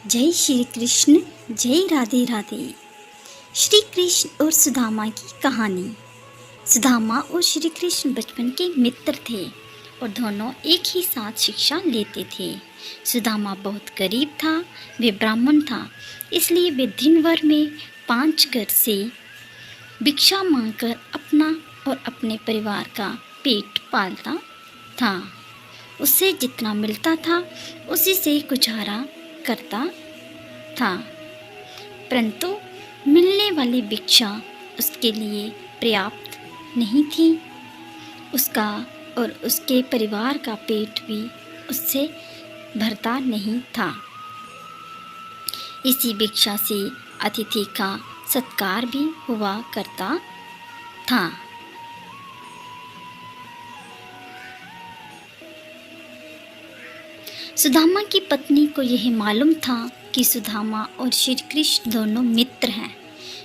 जय श्री कृष्ण, जय राधे राधे। श्री कृष्ण और सुदामा की कहानी। सुदामा और श्री कृष्ण बचपन के मित्र थे और दोनों एक ही साथ शिक्षा लेते थे। सुदामा बहुत गरीब था, वे ब्राह्मण था, इसलिए वे दिन भर में 5 घर से भिक्षा मांगकर अपना और अपने परिवार का पेट पालता था। उससे जितना मिलता था उसी से गुजारा करता था, परंतु मिलने वाली भिक्षा उसके लिए पर्याप्त नहीं थी। उसका और उसके परिवार का पेट भी उससे भरता नहीं था। इसी भिक्षा से अतिथि का सत्कार भी हुआ करता था। सुदामा की पत्नी को यह मालूम था कि सुदामा और श्री कृष्ण दोनों मित्र हैं।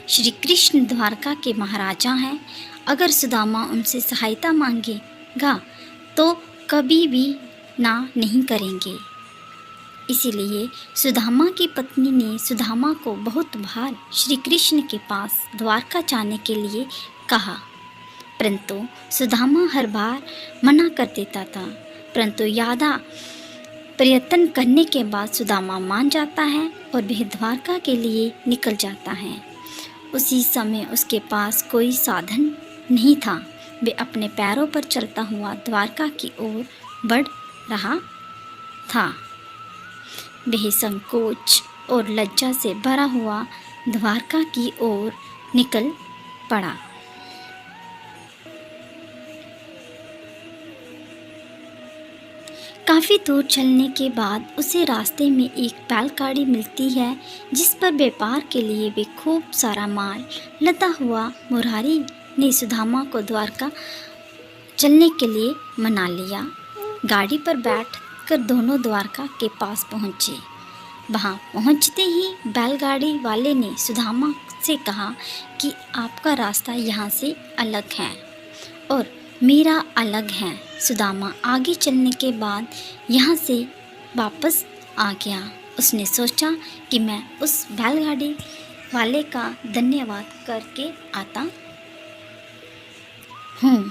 श्री कृष्ण द्वारका के महाराजा हैं। अगर सुदामा उनसे सहायता मांगेगा तो कभी भी ना नहीं करेंगे। इसीलिए सुदामा की पत्नी ने सुदामा को बहुत बार श्री कृष्ण के पास द्वारका जाने के लिए कहा, परंतु सुदामा हर बार मना कर देता था। परंतु ज़्यादा प्रयत्न करने के बाद सुदामा मान जाता है और वह द्वारका के लिए निकल जाता है। उसी समय उसके पास कोई साधन नहीं था। वह अपने पैरों पर चलता हुआ द्वारका की ओर बढ़ रहा था। वह संकोच और लज्जा से भरा हुआ द्वारका की ओर निकल पड़ा। काफ़ी दूर चलने के बाद उसे रास्ते में एक बैलगाड़ी मिलती है, जिस पर व्यापार के लिए भी खूब सारा माल लदा हुआ। मुरारी ने सुदामा को द्वारका चलने के लिए मना लिया। गाड़ी पर बैठकर दोनों द्वारका के पास पहुँचे। वहाँ पहुँचते ही बैलगाड़ी वाले ने सुदामा से कहा कि आपका रास्ता यहाँ से अलग है और मेरा अलग है। सुदामा आगे चलने के बाद यहाँ से वापस आ गया। उसने सोचा कि मैं उस बैलगाड़ी वाले का धन्यवाद करके आता हूँ।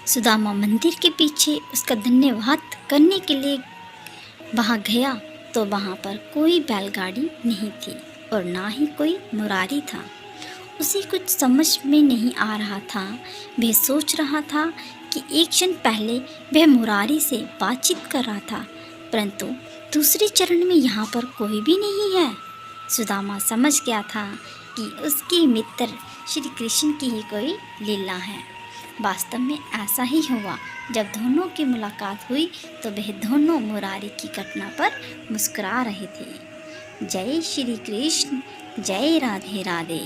सुदामा मंदिर के पीछे उसका धन्यवाद करने के लिए वहाँ गया तो वहाँ पर कोई बैलगाड़ी नहीं थी और ना ही कोई मुरारी था। उसे कुछ समझ में नहीं आ रहा था। वह सोच रहा था कि एक क्षण पहले वह मुरारी से बातचीत कर रहा था, परंतु दूसरे चरण में यहाँ पर कोई भी नहीं है। सुदामा समझ गया था कि उसके मित्र श्री कृष्ण की ही कोई लीला है। वास्तव में ऐसा ही हुआ। जब दोनों की मुलाकात हुई तो वह दोनों मुरारी की घटना पर मुस्कुरा रहे थे। जय श्री कृष्ण, जय राधे राधे।